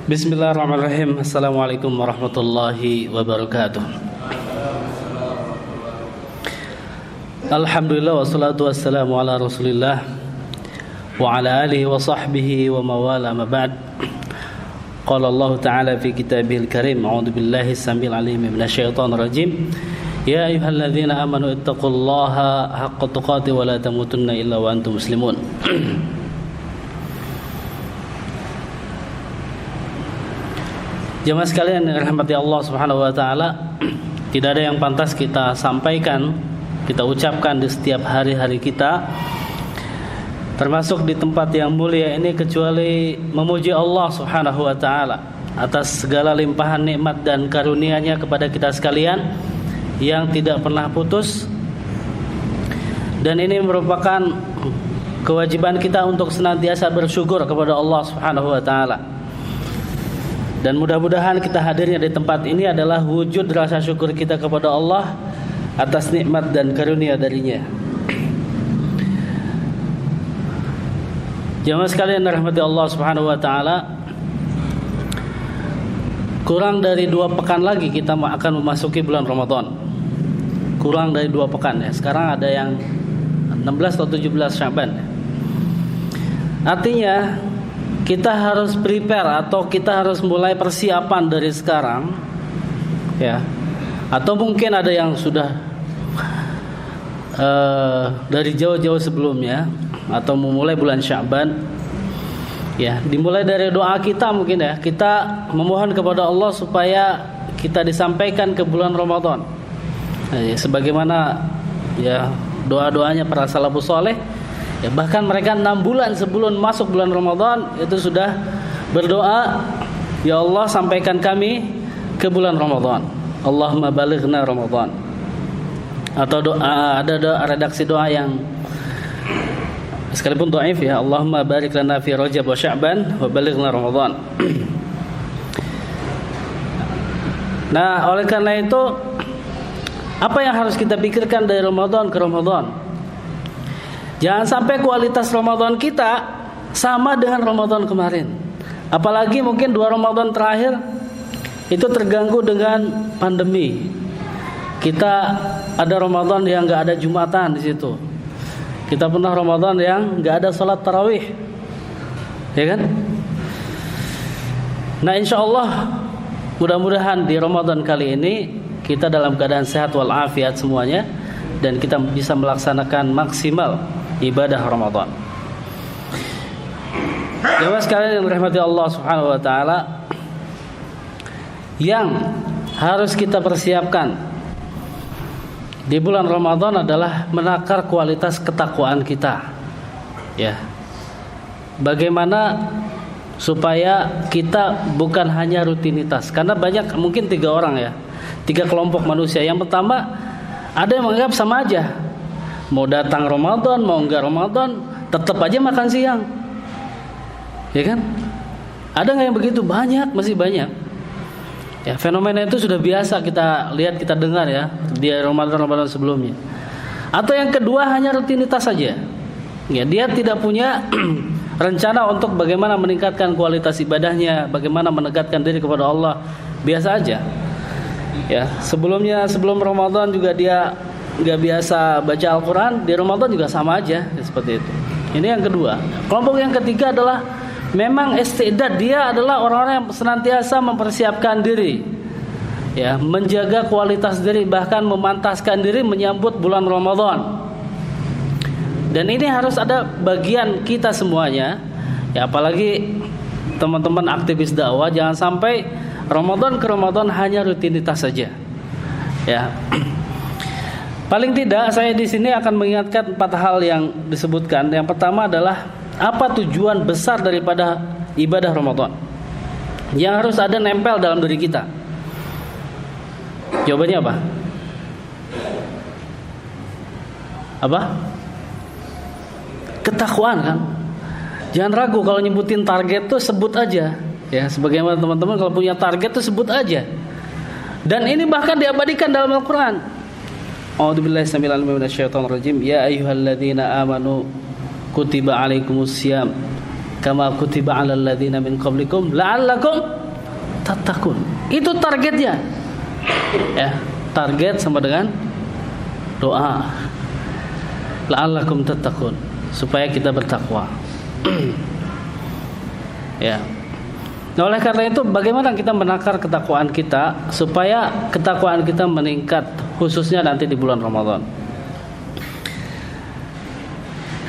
Bismillahirrahmanirrahim. Assalamualaikum warahmatullahi wabarakatuh. Alhamdulillah wassalatu wassalamu ala Rasulillah wa ala alihi wa sahbihi wa mawala ma ba'd. Qala Allah Ta'ala fi kitabihil karim, a'udzu billahi samil alim minasyaitonir rajim. Ya ayyuhalladzina amanu ittaqullaha haqqa tuqatih wa la tamutunna illa wa antum muslimun. Jemaah sekalian yang dirahmati Allah Subhanahu wa taala, tidak ada yang pantas kita sampaikan, kita ucapkan di setiap hari-hari kita, termasuk di tempat yang mulia ini, kecuali memuji Allah Subhanahu wa taala atas segala limpahan nikmat dan karunia-Nya kepada kita sekalian yang tidak pernah putus. Dan ini merupakan kewajiban kita untuk senantiasa bersyukur kepada Allah Subhanahu wa taala. Dan mudah-mudahan kita hadirnya di tempat ini adalah wujud rasa syukur kita kepada Allah atas nikmat dan karunia darinya. Jemaah sekalian rahmati Allah Subhanahu wa taala, kurang dari 2 pekan lagi kita akan memasuki bulan Ramadan. Kurang dari 2 pekan ya. Sekarang ada yang 16 atau 17 Syaban. Artinya kita harus prepare atau kita harus mulai persiapan dari sekarang ya. Atau mungkin ada yang sudah dari jauh-jauh sebelumnya atau memulai bulan Sya'ban ya. Dimulai dari doa kita mungkin ya. Kita memohon kepada Allah supaya kita disampaikan ke bulan Ramadan ya, sebagaimana ya doa-doanya para salafus saleh. Ya, bahkan mereka 6 bulan sebelum masuk bulan Ramadan itu sudah berdoa, ya Allah sampaikan kami ke bulan Ramadan. Allahumma balighna Ramadan. Atau doa, ada doa, redaksi doa yang sekalipun dhaif ya, Allahumma barik lana fi Rajab wa Sya'ban wa balighna Ramadan. Nah, oleh karena itu apa yang harus kita pikirkan dari Ramadan ke Ramadan? Jangan sampai kualitas Ramadan kita sama dengan Ramadan kemarin. Apalagi mungkin 2 Ramadan terakhir itu terganggu dengan pandemi. Kita ada Ramadan yang nggak ada Jumatan di situ. Kita pernah Ramadan yang nggak ada salat tarawih, ya kan? Nah, insya Allah mudah-mudahan di Ramadan kali ini kita dalam keadaan sehat walafiat semuanya, dan kita bisa melaksanakan maksimal ibadah Ramadan. Jemaah sekalian yang dirahmati Allah Subhanahu wa taala, yang harus kita persiapkan di bulan Ramadan adalah menakar kualitas ketakwaan kita. Ya. Bagaimana supaya kita bukan hanya rutinitas, karena banyak mungkin 3 orang ya, 3 kelompok manusia. Yang pertama, ada yang menganggap sama aja. Mau datang Ramadan, mau enggak Ramadan, tetap aja makan siang. Ya kan? Ada enggak yang begitu? Banyak, masih banyak. Ya, fenomena itu sudah biasa kita lihat, kita dengar ya di Ramadan sebelumnya. Atau yang kedua, hanya rutinitas saja. Ya, dia tidak punya rencana untuk bagaimana meningkatkan kualitas ibadahnya, bagaimana mendekatkan diri kepada Allah. Biasa aja. Ya, sebelum Ramadan juga dia nggak biasa baca Al-Quran, di Ramadan juga sama aja ya, seperti itu. Ini yang kedua. Kelompok yang ketiga adalah memang istidad, dia adalah orang-orang yang senantiasa mempersiapkan diri ya, menjaga kualitas diri, bahkan memantaskan diri menyambut bulan Ramadan. Dan ini harus ada bagian kita semuanya ya, apalagi teman-teman aktivis dakwah. Jangan sampai Ramadan ke Ramadan hanya rutinitas saja ya. Paling tidak saya di sini akan mengingatkan 4 hal yang disebutkan. Yang pertama adalah apa tujuan besar daripada ibadah Ramadan yang harus ada nempel dalam diri kita. Jawabannya apa? Apa? Ketakwaan kan? Jangan ragu kalau nyebutin target tuh sebut aja. Ya, sebagaimana teman-teman kalau punya target tuh sebut aja. Dan ini bahkan diabadikan dalam Al-Quran. A'udzubillahi minasyaitonir rajim. Ya ayyuhalladzina amanu kutiba alaikumus syiyam kama kutiba 'alal ladzina min qablikum la'allakum tattaqun. Itu targetnya. Ya, target sama dengan doa. La'allakum tattaqun, supaya kita bertakwa. Ya. Nah, oleh karena itu bagaimana kita menakar ketakwaan kita supaya ketakwaan kita meningkat, khususnya nanti di bulan Ramadan.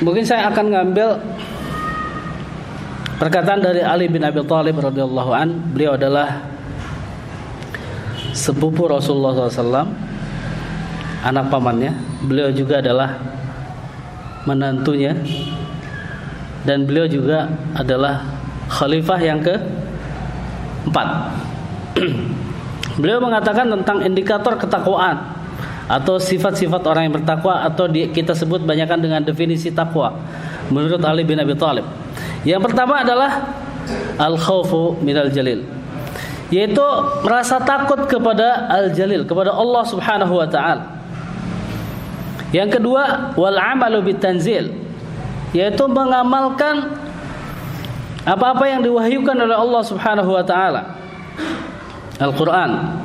Mungkin saya akan ngambil perkataan dari Ali bin Abi Thalib radhiyallahu an. Beliau adalah sepupu Rasulullah SAW, anak pamannya. Beliau juga adalah menantunya, dan beliau juga adalah khalifah yang keempat. Beliau mengatakan tentang indikator ketakwaan atau sifat-sifat orang yang bertakwa, atau kita sebut banyakkan dengan definisi takwa menurut Ali bin Abi Thalib. Yang pertama adalah al-khaufu minal jalil, yaitu merasa takut kepada al-jalil, kepada Allah Subhanahu wa taala. Yang kedua, wal amalu bitanzil, yaitu mengamalkan apa-apa yang diwahyukan oleh Allah Subhanahu wa taala, Al-Qur'an.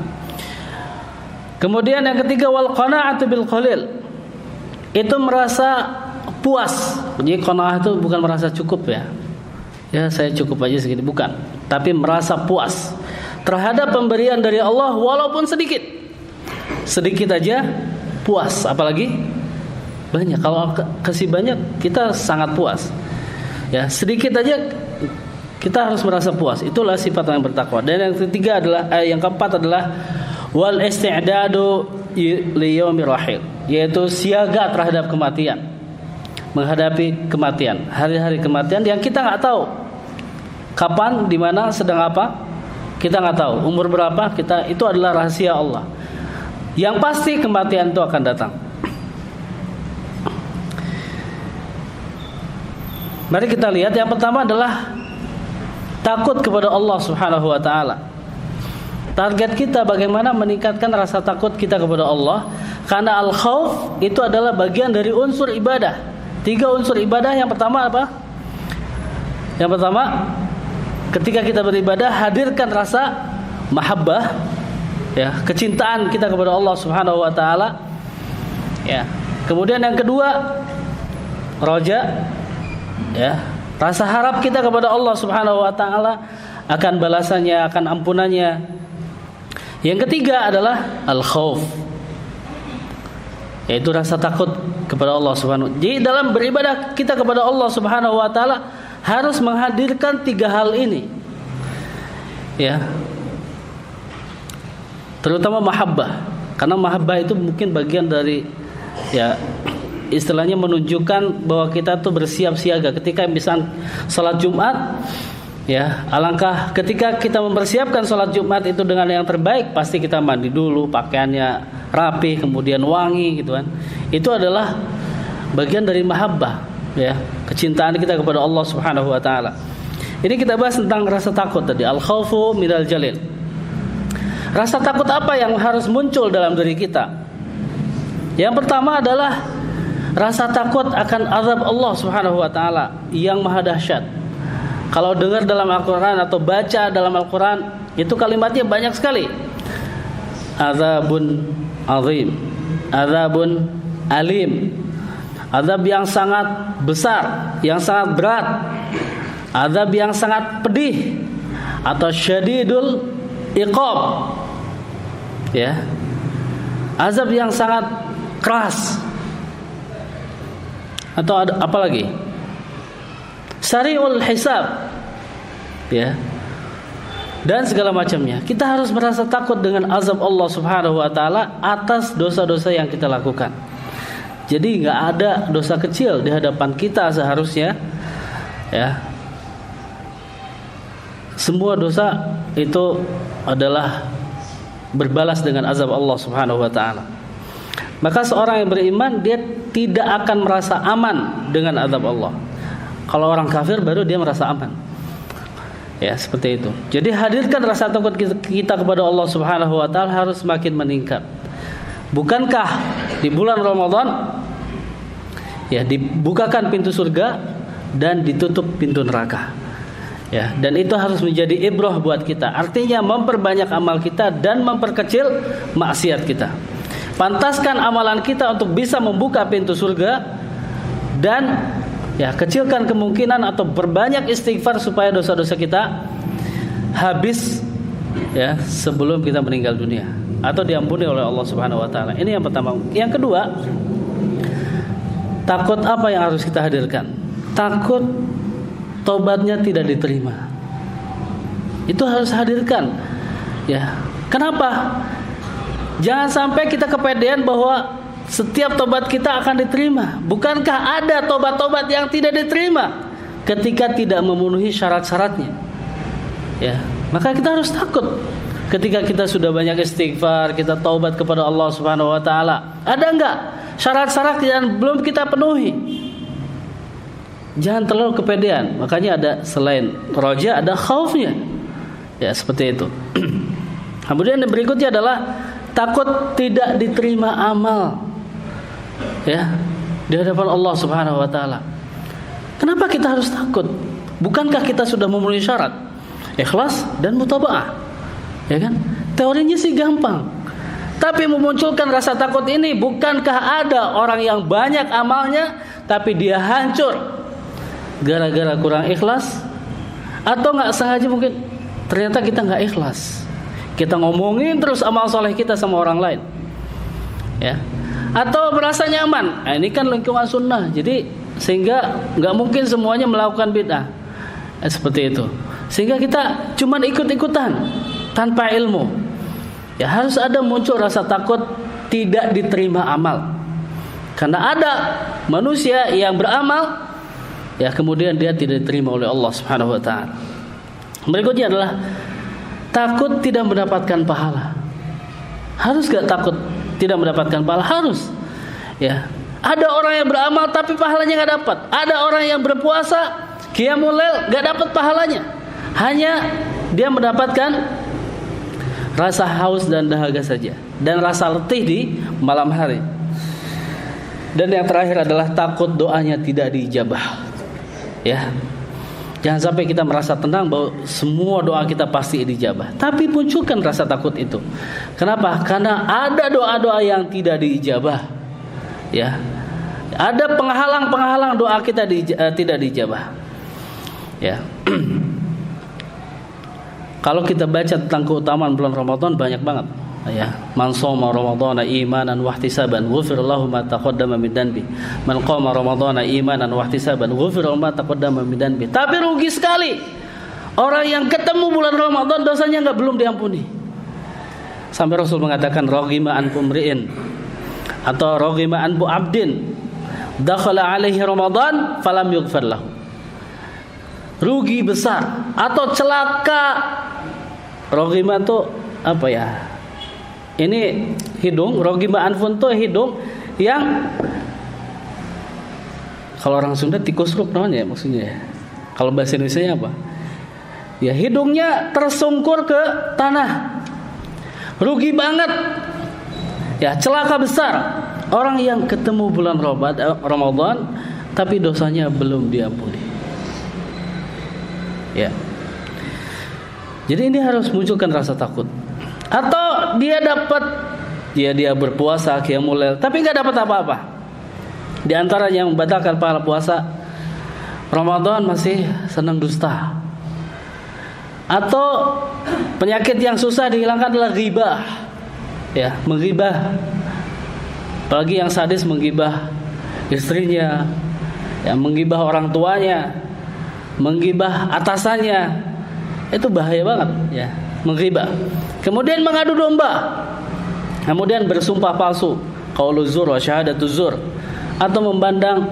Kemudian yang ketiga, wal qana'atu bil qalil, itu merasa puas. Jadi qanaah itu bukan merasa cukup ya. Ya, saya cukup aja segini, bukan. Tapi merasa puas terhadap pemberian dari Allah walaupun sedikit. Sedikit aja puas, apalagi banyak. Kalau kasih banyak kita sangat puas. Ya, sedikit aja kita harus merasa puas. Itulah sifat orang yang bertakwa. Dan yang ketiga adalah yang keempat adalah wal isti'dadu li yaumir rahil, yaitu siaga terhadap kematian, menghadapi kematian, hari-hari kematian yang kita nggak tahu kapan, di mana, sedang apa, kita nggak tahu, umur berapa kita, itu adalah rahasia Allah. Yang pasti kematian itu akan datang. Mari kita lihat, yang pertama adalah takut kepada Allah Subhanahu wa taala. Target kita bagaimana meningkatkan rasa takut kita kepada Allah, karena al-khauf itu adalah bagian dari unsur ibadah. 3 unsur ibadah. Yang pertama apa? Yang pertama, ketika kita beribadah, hadirkan rasa mahabbah, ya, kecintaan kita kepada Allah Subhanahu wa taala. Ya. Kemudian yang kedua, roja, ya, rasa harap kita kepada Allah Subhanahu wa taala akan balasannya, akan ampunannya. Yang ketiga adalah al-khauf, yaitu rasa takut kepada Allah Subhanahu wa taala. Jadi dalam beribadah kita kepada Allah Subhanahu wa taala harus menghadirkan 3 hal ini. Ya. Terutama mahabbah, karena mahabbah itu mungkin bagian dari, ya, istilahnya menunjukkan bahwa kita tuh bersiap siaga ketika misalnya salat Jumat. Ya, alangkah ketika kita mempersiapkan sholat Jumat itu dengan yang terbaik, pasti kita mandi dulu, pakaiannya rapi, kemudian wangi, gitu kan. Itu adalah bagian dari mahabbah, ya, kecintaan kita kepada Allah Subhanahu wa taala. Ini kita bahas tentang rasa takut tadi, al-khaufu minal jalil. Rasa takut apa yang harus muncul dalam diri kita? Yang pertama adalah rasa takut akan azab Allah Subhanahu wa taala yang maha dahsyat. Kalau dengar dalam Al-Quran atau baca dalam Al-Quran, itu kalimatnya banyak sekali. Azabun azim, azabun alim, azab yang sangat besar, yang sangat berat, azab yang sangat pedih, atau syadidul iqab, ya, azab yang sangat keras. Atau apa lagi? Sari'ul hisab, ya, dan segala macamnya. Kita harus merasa takut dengan azab Allah Subhanahu wa taala atas dosa-dosa yang kita lakukan. Jadi nggak ada dosa kecil di hadapan kita seharusnya, ya. Semua dosa itu adalah berbalas dengan azab Allah Subhanahu wa taala. Maka seorang yang beriman, dia tidak akan merasa aman dengan azab Allah. Kalau orang kafir baru dia merasa aman. Ya, seperti itu. Jadi hadirkan rasa takut kita kepada Allah Subhanahu wa taala harus semakin meningkat. Bukankah di bulan Ramadan, ya, dibukakan pintu surga, dan ditutup pintu neraka. Ya, dan itu harus menjadi ibrah buat kita. Artinya memperbanyak amal kita dan memperkecil maksiat kita. Pantaskan amalan kita untuk bisa membuka pintu surga, dan ya, kecilkan kemungkinan atau berbanyak istighfar supaya dosa-dosa kita habis ya sebelum kita meninggal dunia atau diampuni oleh Allah Subhanahu wa taala. Ini yang pertama. Yang kedua, takut apa yang harus kita hadirkan? Takut tobatnya tidak diterima. Itu harus hadirkan. Ya. Kenapa? Jangan sampai kita kepedean bahwa setiap tobat kita akan diterima. Bukankah ada tobat-tobat yang tidak diterima ketika tidak memenuhi syarat-syaratnya? Ya, maka kita harus takut ketika kita sudah banyak istighfar, kita taubat kepada Allah Subhanahu wa taala. Ada enggak syarat-syarat yang belum kita penuhi? Jangan terlalu kepedean. Makanya ada selain roja ada khaufnya. Ya, seperti itu. Kemudian yang berikutnya adalah takut tidak diterima amal. Ya, di hadapan Allah Subhanahu wa taala. Kenapa kita harus takut? Bukankah kita sudah memenuhi syarat ikhlas dan mutabaah? Ya kan? Teorinya sih gampang. Tapi memunculkan rasa takut ini, bukankah ada orang yang banyak amalnya tapi dia hancur gara-gara kurang ikhlas, atau nggak sengaja mungkin ternyata kita nggak ikhlas, kita ngomongin terus amal soleh kita sama orang lain, ya, atau merasa nyaman. Nah, ini kan lingkungan sunnah, jadi sehingga nggak mungkin semuanya melakukan bid'ah, seperti itu, sehingga kita cuman ikut-ikutan tanpa ilmu. Ya, harus ada muncul rasa takut tidak diterima amal, karena ada manusia yang beramal ya kemudian dia tidak diterima oleh Allah Subhanahu wa taala. Berikutnya adalah takut tidak mendapatkan pahala. Harus gak takut tidak mendapatkan pahala? Harus. Ya. Ada orang yang beramal tapi pahalanya gak dapat. Ada orang yang berpuasa qiyamul lail gak dapat pahalanya. Hanya dia mendapatkan rasa haus dan dahaga saja, dan rasa letih di malam hari. Dan yang terakhir adalah takut doanya tidak diijabah. Ya, jangan sampai kita merasa tenang bahwa semua doa kita pasti dijabah, tapi munculkan rasa takut itu. Kenapa? Karena ada doa-doa yang tidak diijabah. Ya, ada penghalang-penghalang doa kita tidak diijabah. Ya, kalau kita baca tentang keutamaan bulan Ramadan banyak banget. Ya, man shoma ramadhana imanan wa ihtisaban ghufira lahu ma taqaddama min dhanbi. Man qama ramadhana imanan wa ihtisaban ghufira lahu ma taqaddama min dhanbi. Tapi rugi sekali orang yang ketemu bulan Ramadan dosanya belum diampuni. Sampai Rasul mengatakan raghima an pumriin atau raghima an bu abdin dakhala alaihi ramadan falam yughfar lahu. Rugi besar atau celaka. Raghima itu apa ya? Ini hidung, rogima anfun tuh hidung yang kalau orang Sunda tikus rup namanya maksudnya. Kalau bahasa Indonesia apa? Ya, hidungnya tersungkur ke tanah. Rugi banget. Ya, celaka besar orang yang ketemu bulan Ramadan tapi dosanya belum diampuni. Ya. Jadi ini harus munculkan rasa takut. Atau dia berpuasa qiyamul lail tapi enggak dapat apa-apa. Di antara yang membatalkan pahala puasa Ramadan masih senang dusta. Atau penyakit yang susah dihilangkan adalah ghibah. Ya, menggibah. Apalagi yang sadis menggibah istrinya, ya, menggibah orang tuanya, menggibah atasannya. Itu bahaya banget, ya, menggibah. Kemudian mengadu domba, kemudian bersumpah palsu, qaulu zur wa syahadatu zur, atau membandang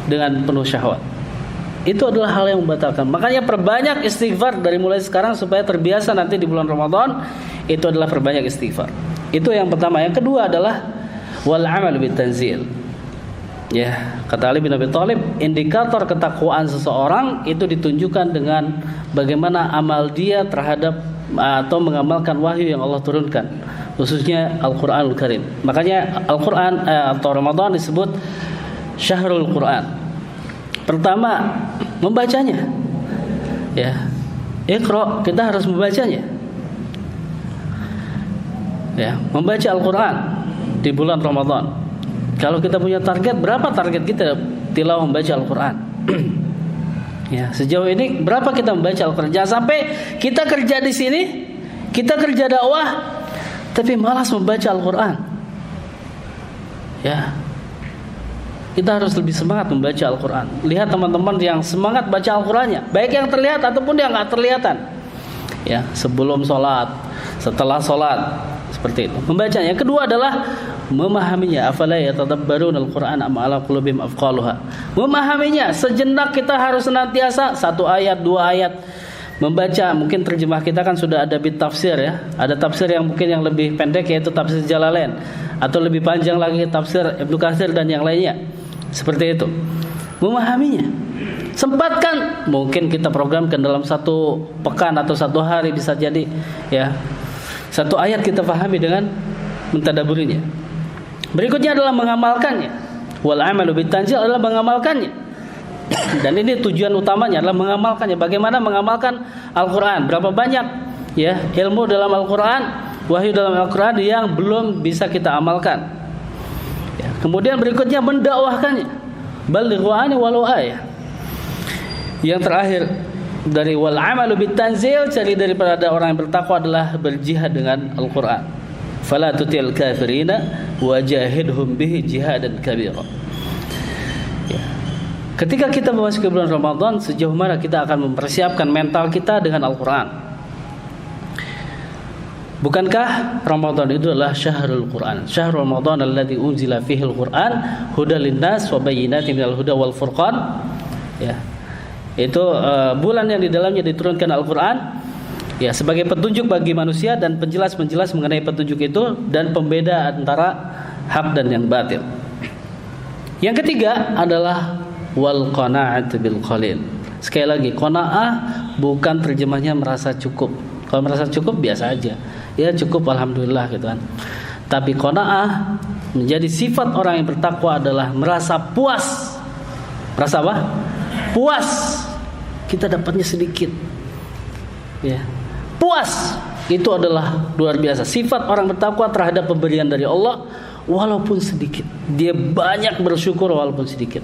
dengan penuh syahwat. Itu adalah hal yang membatalkan. Makanya perbanyak istighfar dari mulai sekarang supaya terbiasa nanti di bulan Ramadan. Itu adalah perbanyak istighfar. Itu yang pertama. Yang kedua adalah wal amal bit tanzil. Ya, kata Ali bin Abi Thalib, indikator ketakwaan seseorang itu ditunjukkan dengan bagaimana amal dia terhadap atau mengamalkan wahyu yang Allah turunkan, khususnya Al-Qur'anul Karim. Makanya Al-Qur'an atau Ramadan disebut Syahrul Qur'an. Pertama, membacanya. Ya. Iqra, kita harus membacanya. Ya, membaca Al-Qur'an di bulan Ramadan. Kalau kita punya target, berapa target kita tilawah membaca Al-Qur'an? Ya, sejauh ini berapa kita membaca Al-Qur'an? Jangan sampai kita kerja di sini, kita kerja dakwah, tapi malas membaca Al-Qur'an. Ya. Kita harus lebih semangat membaca Al-Qur'an. Lihat teman-teman yang semangat baca Al-Qur'annya, baik yang terlihat ataupun yang enggak terlihatan. Ya, sebelum sholat, setelah sholat, seperti itu. Membacanya. Yang kedua adalah memahaminya. Afala yatadabbaruna al-Qur'an am ala qulubihim afqaluha. Memahaminya. Sejenak kita harus senantiasa 1 ayat, 2 ayat membaca. Mungkin terjemah kita kan sudah ada bit tafsir ya. Ada tafsir yang mungkin yang lebih pendek, yaitu tafsir Jalalain, atau lebih panjang lagi tafsir Ibnu Katsir dan yang lainnya. Seperti itu. Memahaminya. Sempatkan, mungkin kita programkan dalam 1 pekan atau 1 hari, bisa jadi ya. 1 ayat kita pahami dengan mentadaburinya. Berikutnya adalah mengamalkannya. Wal amalu bitanzil adalah mengamalkannya. Dan ini tujuan utamanya adalah mengamalkannya. Bagaimana mengamalkan Al-Qur'an? Berapa banyak ya ilmu dalam Al-Qur'an, wahyu dalam Al-Qur'an yang belum bisa kita amalkan. Ya, kemudian berikutnya mendakwahkannya. Balighu anni walau ayah. Yang terakhir dari wal amalu bitanzil, cari daripada orang yang bertakwa adalah berjihad dengan Al-Qur'an. Fala tutil kafirina wajahidhum bihi jihadan kabira. Ya. Ketika kita memasuki bulan Ramadan, sejauh mana kita akan mempersiapkan mental kita dengan Al-Qur'an? Bukankah Ramadan itu adalah syahrul Qur'an? Syahrul Ramadan alladzi unzila fihi al-Qur'an hudal linnas wa bayyinatin minal huda wal furqan. Ya. Itu bulan yang di dalamnya diturunkan Al-Qur'an ya, sebagai petunjuk bagi manusia dan penjelas-penjelas mengenai petunjuk itu dan pembeda antara hak dan yang batil. Yang ketiga adalah wal qanaa'atu bil qalil. Sekali lagi, qanaa'ah bukan terjemahnya merasa cukup. Kalau merasa cukup biasa aja. Ya cukup alhamdulillah gitu kan. Tapi qanaa'ah menjadi sifat orang yang bertakwa adalah merasa puas. Merasa apa? Puas. Kita dapatnya sedikit. Ya. Puas. Itu adalah luar biasa. Sifat orang bertakwa terhadap pemberian dari Allah walaupun sedikit. Dia banyak bersyukur walaupun sedikit.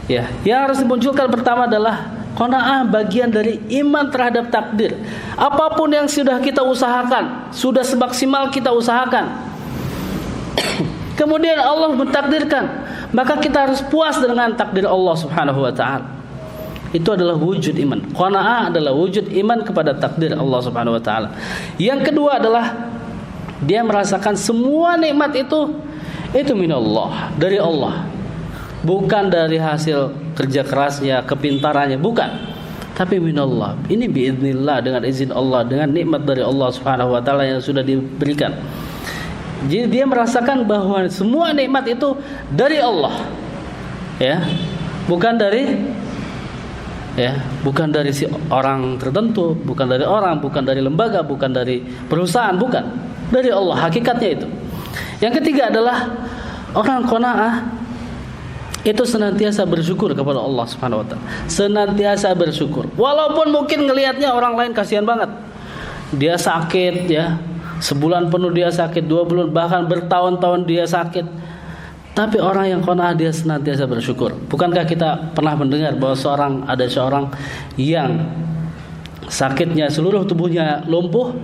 Ya, yang harus dimunculkan pertama adalah qanaah, bagian dari iman terhadap takdir. Apapun yang sudah kita usahakan, sudah semaksimal kita usahakan, kemudian Allah mentakdirkan, maka kita harus puas dengan takdir Allah Subhanahu wa taala. Itu adalah wujud iman. Qanaah adalah wujud iman kepada takdir Allah Subhanahu wa taala. Yang kedua adalah dia merasakan semua nikmat itu minallah, dari Allah. Bukan dari hasil kerja kerasnya, kepintarannya, bukan. Tapi minallah. Ini biiznillah, dengan izin Allah, dengan nikmat dari Allah Subhanahu wa taala yang sudah diberikan. Jadi dia merasakan bahwa semua nikmat itu dari Allah. Ya. Bukan dari si orang tertentu, bukan dari orang, bukan dari lembaga, bukan dari perusahaan, bukan. Dari Allah, hakikatnya itu. Yang ketiga adalah orang qanaah itu senantiasa bersyukur kepada Allah Subhanahu wa taala. Senantiasa bersyukur. Walaupun mungkin ngelihatnya orang lain kasihan banget. Dia sakit ya. Sebulan penuh dia sakit, 2 bulan, bahkan bertahun-tahun dia sakit. Tapi orang yang qanaah dia senantiasa bersyukur. Bukankah kita pernah mendengar bahwa ada seorang yang sakitnya seluruh tubuhnya lumpuh,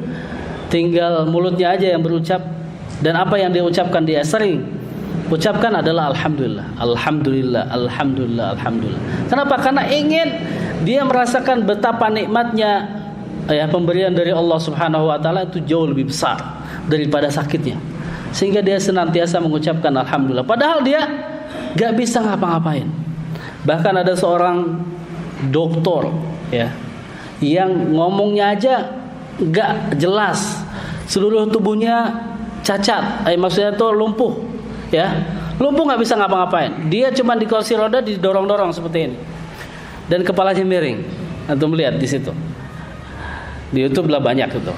tinggal mulutnya aja yang berucap, dan apa yang dia ucapkan dia sering ucapkan adalah alhamdulillah, alhamdulillah, alhamdulillah, alhamdulillah. Kenapa? Karena ingin dia merasakan betapa nikmatnya ya pemberian dari Allah Subhanahu wa taala itu jauh lebih besar daripada sakitnya. Sehingga dia senantiasa mengucapkan alhamdulillah. Padahal dia gak bisa ngapa-ngapain. Bahkan ada seorang dokter ya, yang ngomongnya aja gak jelas. Seluruh tubuhnya cacat. Maksudnya itu lumpuh ya. Lumpuh gak bisa ngapa-ngapain. Dia cuma di kursi roda didorong-dorong seperti ini. Dan kepalanya miring. Antum melihat di situ. Di YouTube lah banyak itu.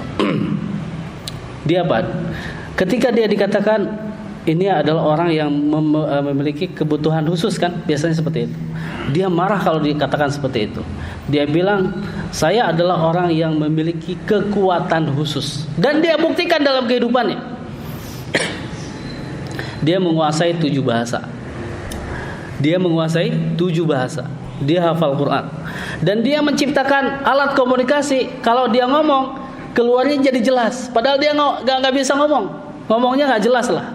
Dia apa? Ketika dia dikatakan ini adalah orang yang memiliki kebutuhan khusus kan, biasanya seperti itu. Dia marah kalau dikatakan seperti itu. Dia bilang, saya adalah orang yang memiliki kekuatan khusus, dan dia buktikan dalam kehidupannya. Dia menguasai 7 bahasa. Dia menguasai 7 bahasa. Dia hafal Quran, dan dia menciptakan alat komunikasi. Kalau dia ngomong, keluarnya jadi jelas. Padahal dia nggak bisa ngomong. Ngomongnya nggak jelas lah,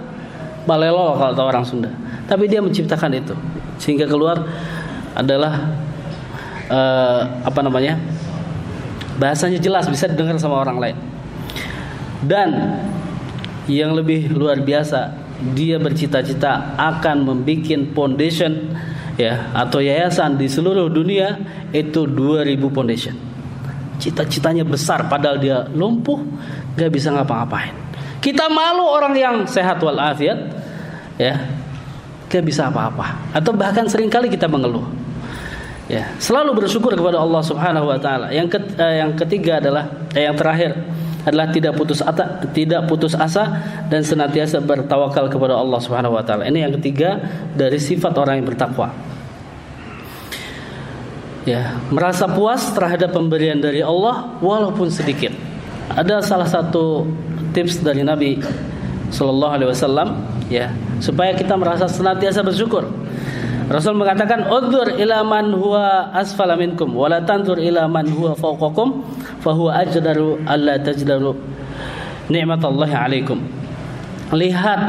balelo kalau tahu orang Sunda. Tapi dia menciptakan itu sehingga keluar adalah bahasanya jelas, bisa didengar sama orang lain. Dan yang lebih luar biasa, dia bercita-cita akan membuat foundation ya, atau yayasan di seluruh dunia, itu 2000 foundation. Cita-citanya besar, padahal dia lumpuh, gak bisa ngapa-ngapain. Kita malu orang yang sehat walafiat, ya, gak bisa apa-apa, atau bahkan seringkali kita mengeluh. Ya, selalu bersyukur kepada Allah Subhanahu wa taala. Yang ketiga adalah yang terakhir adalah tidak putus asa dan senantiasa bertawakal kepada Allah Subhanahu wa taala. Ini yang ketiga dari sifat orang yang bertakwa. Ya, merasa puas terhadap pemberian dari Allah walaupun sedikit. Ada salah satu tips dari Nabi sallallahu alaihi wasallam, ya, supaya kita merasa senantiasa bersyukur. Rasul mengatakan, "Udhur ila man huwa asfala minkum wa la tanzur ila man huwa fawqakum fa huwa ajdaru alla tajdaru ni'matallahi 'alaikum." Lihat,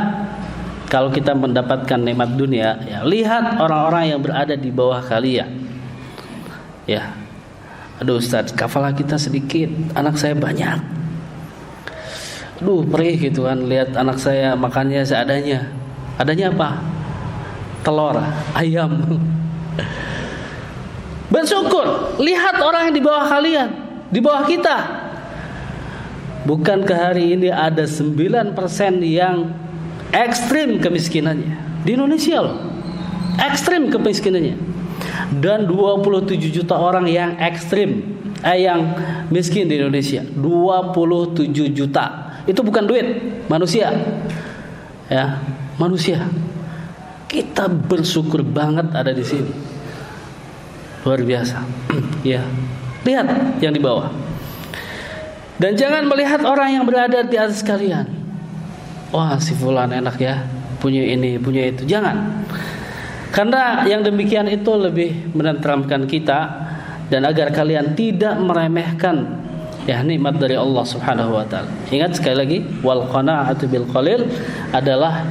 kalau kita mendapatkan nikmat dunia, ya, lihat orang-orang yang berada di bawah kalian. Ya. Aduh Ustaz, kafalah kita sedikit, anak saya banyak. Aduh, perih gitu kan, lihat anak saya makannya seadanya. Adanya apa? Telur, ayam. Bersyukur, lihat orang yang di bawah kalian, di bawah kita. Bukankah hari ini ada 9% yang ekstrim kemiskinannya di Indonesia loh, ekstrim kemiskinannya, dan 27 juta orang yang ekstrim, yang miskin di Indonesia. 27 juta. Itu bukan duit, manusia. Ya, manusia. Kita bersyukur banget ada di sini. Luar biasa. Ya. Lihat yang di bawah. Dan jangan melihat orang yang berada di atas kalian. Wah, si fulan enak ya, punya ini, punya itu. Jangan. Karena yang demikian itu lebih menenteramkan kita, dan agar kalian tidak meremehkan ya nikmat dari Allah Subhanahu wa taala. Ingat sekali lagi, wal qanaa'atu bil qalil adalah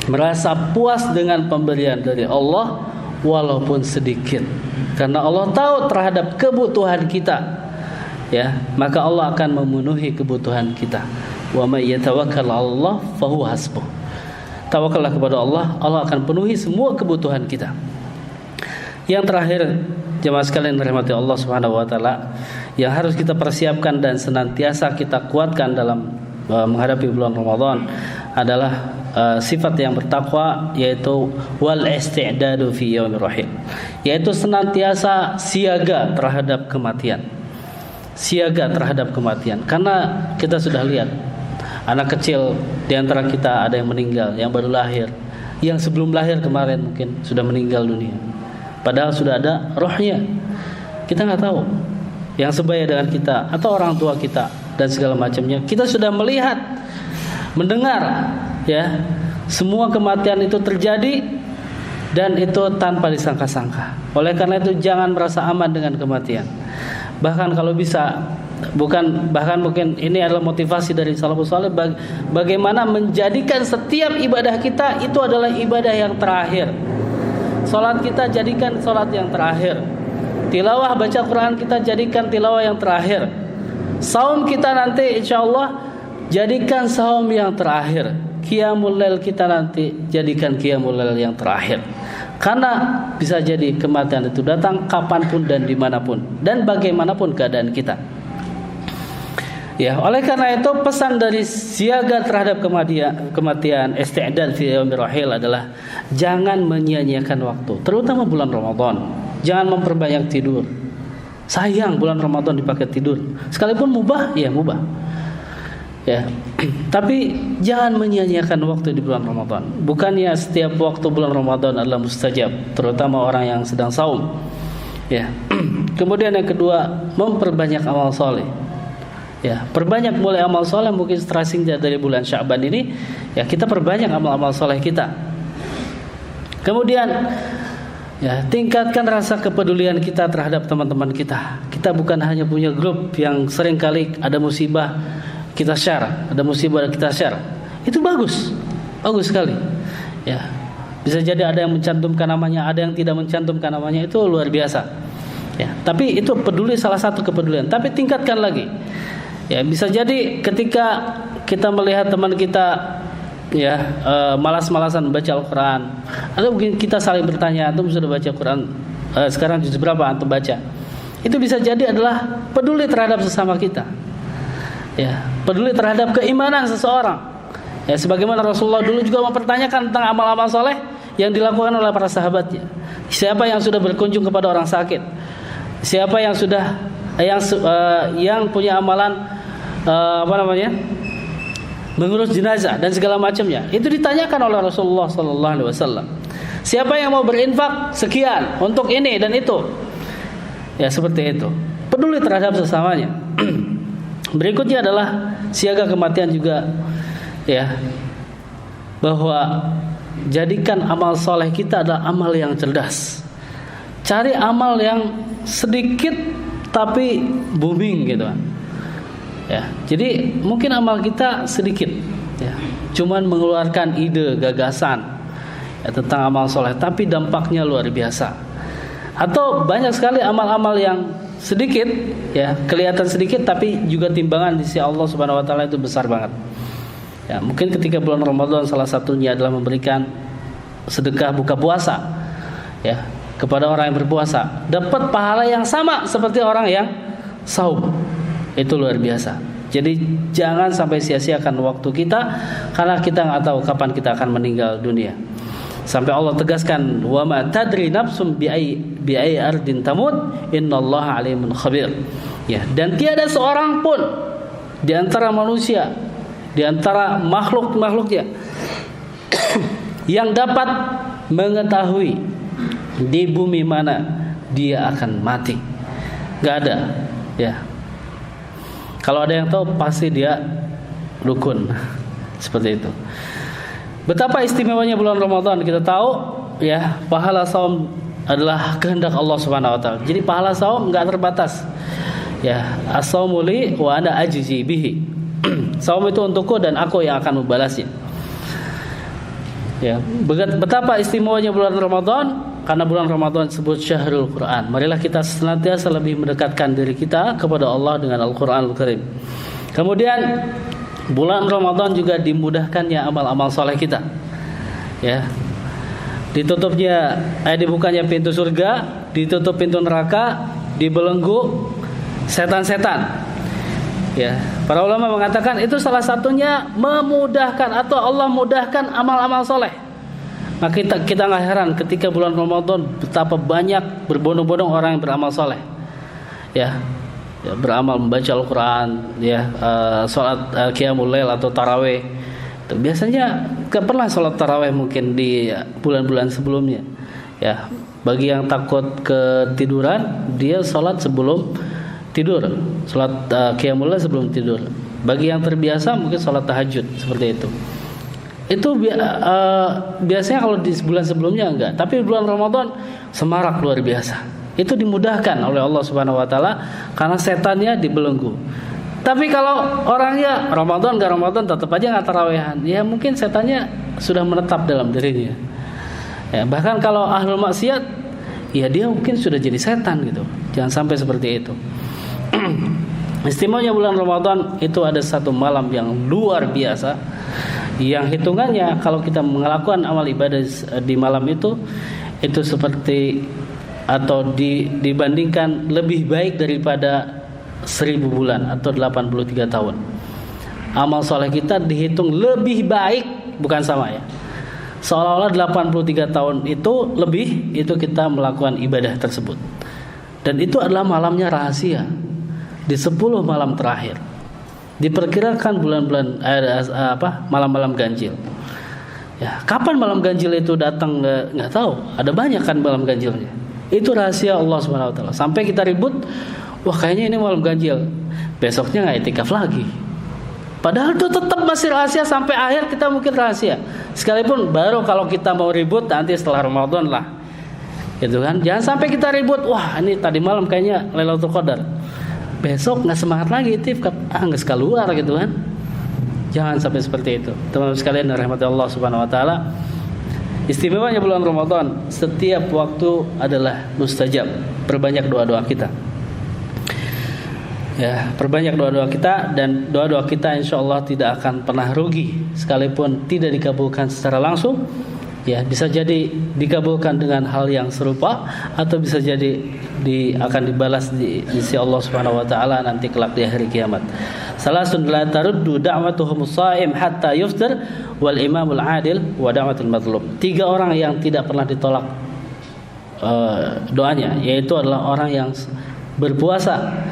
merasa puas dengan pemberian dari Allah walaupun sedikit. Karena Allah tahu terhadap kebutuhan kita, ya, maka Allah akan memenuhi kebutuhan kita. Wa may yatawakkal 'alallah fahuwa hasbuh. Tawakallah kepada Allah, Allah akan penuhi semua kebutuhan kita. Yang terakhir, jemaah sekalian dirahmati Allah Subhanahu wa taala, yang harus kita persiapkan dan senantiasa kita kuatkan dalam menghadapi bulan Ramadan adalah sifat yang bertakwa, yaitu wal isti'dadu fi yaumir rahim, yaitu senantiasa siaga terhadap kematian. Siaga terhadap kematian. Karena kita sudah lihat anak kecil di antara kita ada yang meninggal, yang baru lahir, yang sebelum lahir kemarin mungkin sudah meninggal dunia. Padahal sudah ada rohnya. Kita nggak tahu. Yang sebaya dengan kita atau orang tua kita dan segala macamnya. Kita sudah melihat, mendengar, ya, semua kematian itu terjadi, dan itu tanpa disangka-sangka. Oleh karena itu jangan merasa aman dengan kematian. Bahkan kalau bisa, bahkan mungkin ini adalah motivasi dari salafus saleh, bagaimana menjadikan setiap ibadah kita itu adalah ibadah yang terakhir. Salat kita jadikan salat yang terakhir. Tilawah baca Quran kita jadikan tilawah yang terakhir. Saum kita nanti insyaallah jadikan saum yang terakhir. Qiyamul lail kita nanti jadikan qiyamul lail yang terakhir. Karena bisa jadi kematian itu datang kapanpun dan dimanapun dan bagaimanapun keadaan kita. Ya, oleh karena itu pesan dari siaga terhadap kematian isti'dad fi yaumir rahil adalah jangan menyia-nyiakan waktu, terutama bulan Ramadan. Jangan memperbanyak tidur. Sayang bulan Ramadan dipakai tidur. Sekalipun mubah, ya mubah. Ya. Tapi jangan menyia-nyiakan waktu di bulan Ramadan. Bukannya setiap waktu bulan Ramadan adalah mustajab, terutama orang yang sedang saum. Ya. Kemudian yang kedua, memperbanyak amal soleh. Ya, perbanyak mulai amal soleh. Mungkin stressingnya dari bulan Sya'ban ini, ya kita perbanyak amal-amal soleh kita. Kemudian, ya tingkatkan rasa kepedulian kita terhadap teman-teman kita. Kita bukan hanya punya grup yang sering kali ada musibah kita share, ada musibah kita share. Itu bagus sekali. Ya, bisa jadi ada yang mencantumkan namanya, ada yang tidak mencantumkan namanya, itu luar biasa. Ya, tapi itu peduli, salah satu kepedulian. Tapi tingkatkan lagi. Ya, bisa jadi ketika kita melihat teman kita ya malas-malasan baca Al-Quran, atau mungkin kita saling bertanya, antum sudah baca Quran sekarang juz berapa antum baca? Itu bisa jadi adalah peduli terhadap sesama kita. Ya, peduli terhadap keimanan seseorang. Ya, sebagaimana Rasulullah dulu juga mempertanyakan tentang amal-amal soleh yang dilakukan oleh para sahabatnya. Siapa yang sudah berkunjung kepada orang sakit? Siapa yang sudah yang punya amalan mengurus jenazah dan segala macamnya? Itu ditanyakan oleh Rasulullah sallallahu alaihi wasallam. Siapa yang mau berinfak sekian untuk ini dan itu? Ya, seperti itu. Peduli terhadap sesamanya. Berikutnya adalah siaga kematian juga, ya, bahwa jadikan amal soleh kita adalah amal yang cerdas. Cari amal yang sedikit tapi booming gitu kan. Ya, jadi mungkin amal kita sedikit, ya, cuman mengeluarkan ide, gagasan ya, tentang amal soleh, tapi dampaknya luar biasa. Atau banyak sekali amal-amal yang sedikit, ya, kelihatan sedikit tapi juga timbangan di sisi Allah Subhanahu wa taala itu besar banget. Ya, mungkin ketika bulan Ramadan salah satunya adalah memberikan sedekah buka puasa, ya, kepada orang yang berpuasa, dapat pahala yang sama seperti orang yang saum. Itu luar biasa. Jadi jangan sampai sia-siakan waktu kita, karena kita nggak tahu kapan kita akan meninggal dunia. Sampai Allah tegaskan, wa ma tadri nafsum bi ayyi ardin tamut innallaha alimun khabir. Ya, dan tiada seorang pun di antara manusia, di antara makhluk-makhluknya yang dapat mengetahui di bumi mana dia akan mati. Gak ada, ya. Kalau ada yang tahu pasti dia dukun. Seperti itu. Betapa istimewanya bulan Ramadan, kita tahu, ya, pahala saum adalah kehendak Allah Subhanahu wa taala. Jadi pahala saum enggak terbatas. Ya, as-saumu li wa ana ajzi bihi. Saum itu untukku dan aku yang akan membalasnya. Ya, betapa istimewanya bulan Ramadan, karena bulan Ramadan disebut Syahrul Quran. Marilah kita senantiasa lebih mendekatkan diri kita kepada Allah dengan Al-Qur'anul Karim. Kemudian bulan Ramadan juga dimudahkannya amal-amal soleh kita. Ya. Dibukanya pintu surga, ditutup pintu neraka, dibelenggu setan-setan. Ya, para ulama mengatakan itu salah satunya memudahkan, atau Allah mudahkan amal-amal soleh. Maka kita nggak heran ketika bulan Ramadan betapa banyak berbondong-bondong orang yang beramal soleh. Ya, beramal membaca Al-Quran, ya, sholat qiyamul lail atau taraweh. Biasanya nggak pernah sholat taraweh mungkin di bulan-bulan sebelumnya. Ya, bagi yang takut ketiduran, dia sholat sebelum tidur, sholat qiyamul lail sebelum tidur. Bagi yang terbiasa mungkin sholat tahajud, seperti itu. Itu biasanya kalau di bulan sebelumnya enggak, tapi bulan Ramadan semarak luar biasa. Itu dimudahkan oleh Allah Subhanahu wa taala karena setannya dibelenggu. Tapi kalau orangnya Ramadan enggak Ramadan tetap aja enggak tarawehan, ya mungkin setannya sudah menetap dalam dirinya. Ya, bahkan kalau ahlul maksiat, ya dia mungkin sudah jadi setan gitu. Jangan sampai seperti itu. Istimewanya bulan Ramadan itu ada satu malam yang luar biasa, yang hitungannya kalau kita melakukan amal ibadah di malam itu seperti atau dibandingkan lebih baik daripada 1000 bulan atau 83 tahun. Amal soleh kita dihitung lebih baik, bukan sama ya. Seolah-olah 83 tahun itu lebih, itu kita melakukan ibadah tersebut. Dan itu adalah malamnya rahasia di 10 malam terakhir. Diperkirakan bulan-bulan malam-malam ganjil. Ya, kapan malam ganjil itu datang nggak tahu. Ada banyak kan malam ganjilnya. Itu rahasia Allah Subhanahu wa taala. Sampai kita ribut, wah kayaknya ini malam ganjil. Besoknya nggak itikaf lagi. Padahal itu tetap masih rahasia sampai akhir, kita mungkin rahasia. Sekalipun baru kalau kita mau ribut nanti setelah Ramadan lah. Gitu kan? Jangan sampai kita ribut, wah ini tadi malam kayaknya Lailatul Qadar. Besok nggak semangat lagi itikaf, nggak keluar gitu kan. Jangan sampai seperti itu. Teman-teman sekalian rahmati Allah Subhanahu wa taala. Istimewanya bulan Ramadan, setiap waktu adalah mustajab. Perbanyak doa-doa kita. Ya, perbanyak doa-doa kita, dan doa-doa kita insyaallah tidak akan pernah rugi sekalipun tidak dikabulkan secara langsung. Ya, bisa jadi dikabulkan dengan hal yang serupa, atau bisa jadi akan dibalas di sisi Allah Subhanahu wa taala nanti kelak di hari kiamat. Salasun la taruddu da'watuhum shaim hatta yuftir wal imamul adil wa da'watul mazlum. 3 orang yang tidak pernah ditolak doanya, yaitu adalah orang yang berpuasa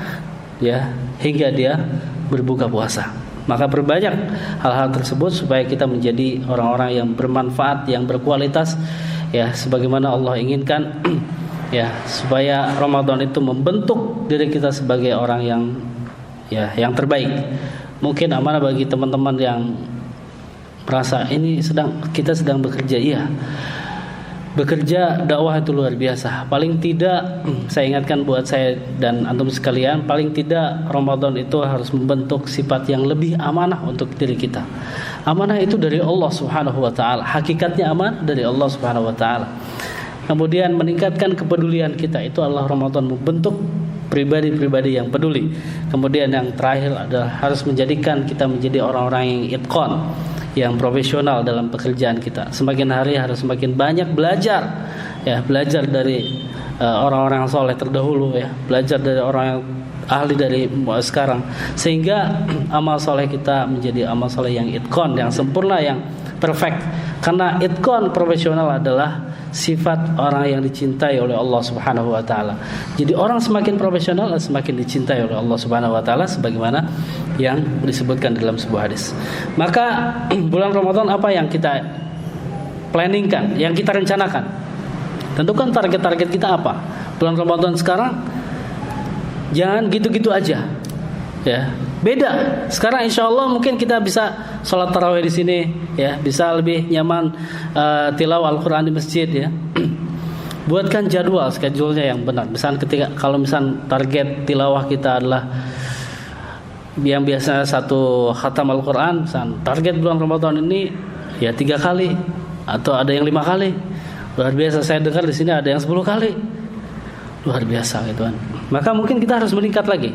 ya hingga dia berbuka puasa. Maka perbanyak hal-hal tersebut supaya kita menjadi orang-orang yang bermanfaat, yang berkualitas ya sebagaimana Allah inginkan ya, supaya Ramadan itu membentuk diri kita sebagai orang yang terbaik. Mungkin amanah bagi teman-teman yang merasa ini kita sedang bekerja, iya. Bekerja dakwah itu luar biasa. Paling tidak saya ingatkan buat saya dan antum sekalian, paling tidak Ramadan itu harus membentuk sifat yang lebih amanah untuk diri kita. Amanah itu dari Allah Subhanahu wa taala. Hakikatnya amanah dari Allah Subhanahu wa taala. Kemudian meningkatkan kepedulian kita, itu adalah Ramadan membentuk pribadi-pribadi yang peduli. Kemudian yang terakhir adalah harus menjadikan kita menjadi orang-orang yang itqan, yang profesional dalam pekerjaan kita. Semakin hari harus semakin banyak belajar dari orang-orang soleh terdahulu ya, belajar dari orang yang ahli dari sekarang, sehingga amal soleh kita menjadi amal soleh yang itqan, yang sempurna, yang perfect. Karena itqan profesional adalah sifat orang yang dicintai oleh Allah Subhanahu wa taala. Jadi orang semakin profesional semakin dicintai oleh Allah Subhanahu wa taala sebagaimana yang disebutkan dalam sebuah hadis. Maka bulan Ramadan apa yang kita planningkan, yang kita rencanakan? Tentukan target-target kita apa? Bulan Ramadan sekarang jangan gitu-gitu aja. Ya, beda. Sekarang insya Allah mungkin kita bisa sholat tarawih di sini, ya, bisa lebih nyaman tilawah Al-Quran di masjid, ya. Buatkan schedule-nya yang benar. Misalnya kalau target tilawah kita adalah yang biasa 1 khatam Al-Quran, target bulan Ramadan ini ya 3 kali atau ada yang 5 kali. Luar biasa, saya dengar di sini ada yang 10 kali. Luar biasa gitu kan. Maka mungkin kita harus meningkat lagi.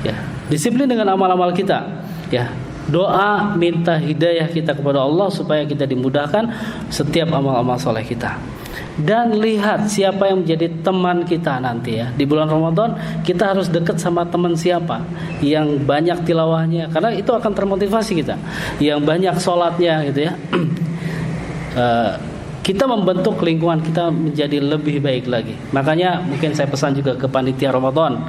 Ya, disiplin dengan amal-amal kita. Ya, doa minta hidayah kita kepada Allah supaya kita dimudahkan setiap amal-amal soleh kita. Dan lihat siapa yang menjadi teman kita nanti ya. Di bulan Ramadan kita harus dekat sama teman siapa yang banyak tilawahnya, karena itu akan termotivasi kita. Yang banyak sholatnya gitu ya. Kita membentuk lingkungan kita menjadi lebih baik lagi. Makanya mungkin saya pesan juga ke panitia Ramadan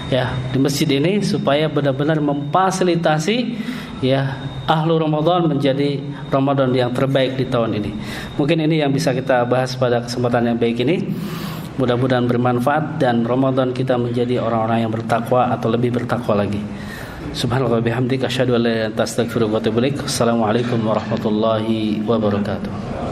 ya di masjid ini supaya benar-benar memfasilitasi ya ahlu Ramadan menjadi Ramadan yang terbaik di tahun ini. Mungkin ini yang bisa kita bahas pada kesempatan yang baik ini. Mudah-mudahan bermanfaat dan Ramadan kita menjadi orang-orang yang bertakwa atau lebih bertakwa lagi. Subhanallah bihamdika asyhadu an la ilaha illa anta astaghfiruka wa atubu ilaik. Assalamualaikum warahmatullahi wabarakatuh.